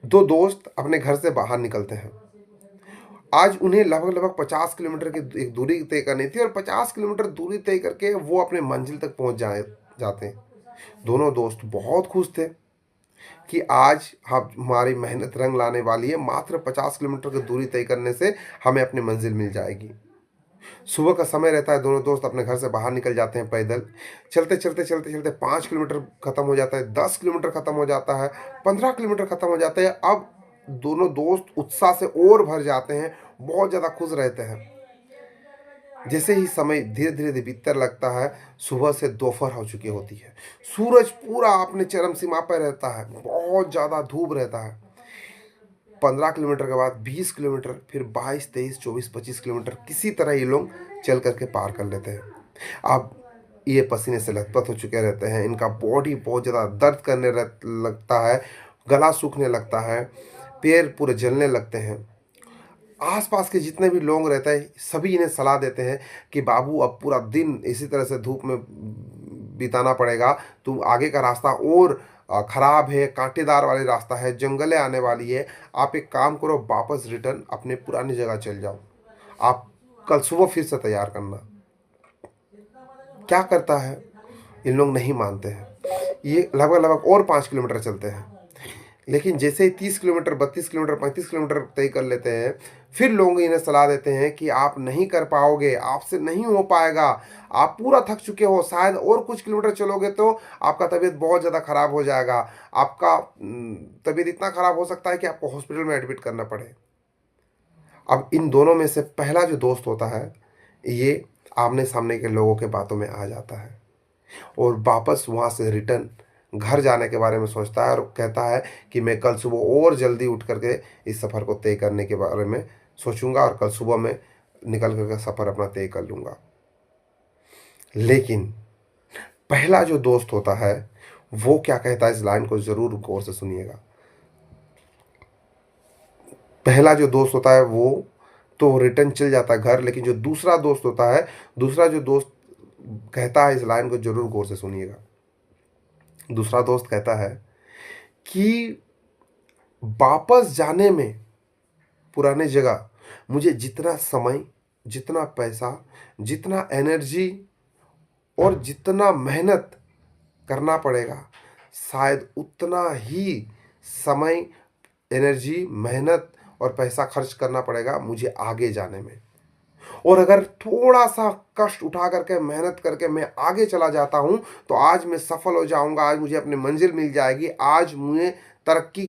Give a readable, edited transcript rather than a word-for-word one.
दो दोस्त अपने घर से बाहर निकलते हैं। आज उन्हें लगभग लगभग 50 किलोमीटर की एक दूरी तय करनी थी और 50 किलोमीटर दूरी तय करके वो अपने मंजिल तक पहुंच जाते हैं। दोनों दोस्त बहुत खुश थे कि आज हम हमारी मेहनत रंग लाने वाली है। मात्र 50 किलोमीटर की दूरी तय करने से हमें अपनी मंजिल मिल जाएगी। सुबह का समय रहता है, दोनों दोस्त अपने घर से बाहर निकल जाते हैं पैदल। चलते 5 किलोमीटर खत्म हो जाता है, 10 किलोमीटर खत्म हो जाता है, 15 किलोमीटर खत्म हो जाते हैं। अब दोनों दोस्त उत्साह से और भर जाते हैं, बहुत ज़्यादा खुश रहते हैं। जैसे ही समय धीरे धीरे बीतने लगता है, सुबह से दोपहर हो चुकी होती है। सूरज पूरा अपने चरम सीमा पर रहता है, बहुत ज़्यादा धूप रहता है। 15 किलोमीटर के बाद 20 किलोमीटर, फिर 22, 23, 24, 25 किलोमीटर किसी तरह ये लोग चल करके पार कर लेते हैं। अब ये पसीने से लथपथ हो चुके रहते हैं, इनका बॉडी बहुत ज़्यादा दर्द करने लगता है, गला सूखने लगता है, पैर पूरे जलने लगते हैं। आसपास के जितने भी लोग रहते हैं सभी इन्हें सलाह देते हैं कि बाबू अब पूरा दिन इसी तरह से धूप में बिताना पड़ेगा, तुम आगे का रास्ता और खराब है, कांटेदार वाली रास्ता है, जंगलें आने वाली है। आप एक काम करो, वापस रिटर्न अपने पुरानी जगह चल जाओ, आप कल सुबह फिर से तैयार करना। क्या करता है, इन लोग नहीं मानते हैं। ये लगभग लगभग और 5 किलोमीटर चलते हैं, लेकिन जैसे ही 30 किलोमीटर, 32 किलोमीटर, 35 किलोमीटर तय कर लेते हैं, फिर लोग इन्हें सलाह देते हैं कि आप नहीं कर पाओगे, आपसे नहीं हो पाएगा, आप पूरा थक चुके हो, शायद और कुछ किलोमीटर चलोगे तो आपका तबीयत बहुत ज़्यादा खराब हो जाएगा, आपका तबीयत इतना खराब हो सकता है कि आपको हॉस्पिटल में एडमिट करना पड़े। अब इन दोनों में से पहला जो दोस्त होता है, ये आमने सामने के लोगों के बातों में आ जाता है और वापस वहाँ से रिटर्न घर जाने के बारे में सोचता है और कहता है कि मैं कल सुबह और जल्दी उठ करके इस सफ़र को तय करने के बारे में सोचूंगा और कल सुबह मैं निकल करके सफ़र अपना तय कर लूँगा। लेकिन पहला जो दोस्त होता है वो क्या कहता है, इस लाइन को ज़रूर गौर से सुनिएगा। पहला जो दोस्त होता है वो तो रिटर्न चल जाता है घर, लेकिन जो दूसरा दोस्त होता है, दूसरा जो दोस्त कहता है, इस लाइन को ज़रूर गौर से सुनिएगा। दूसरा दोस्त कहता है कि वापस जाने में पुराने जगह मुझे जितना समय, जितना पैसा, जितना एनर्जी और जितना मेहनत करना पड़ेगा, शायद उतना ही समय, एनर्जी, मेहनत और पैसा खर्च करना पड़ेगा मुझे आगे जाने में। और अगर थोड़ा सा कष्ट उठा करके, मेहनत करके मैं आगे चला जाता हूँ तो आज मैं सफल हो जाऊंगा, आज मुझे अपनी मंजिल मिल जाएगी, आज मुझे तरक्की